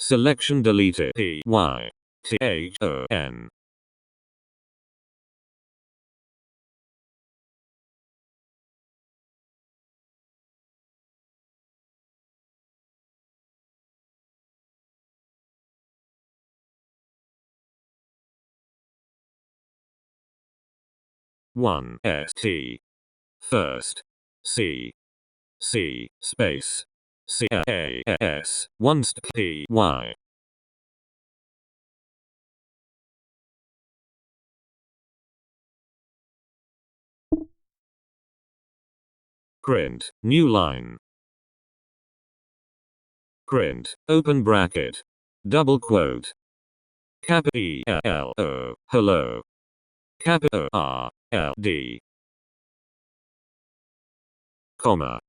Selection deleted. Python. One st first c space c a s 1 p y. Print new line. Print open bracket double quote capital E L O hello capital R L D comma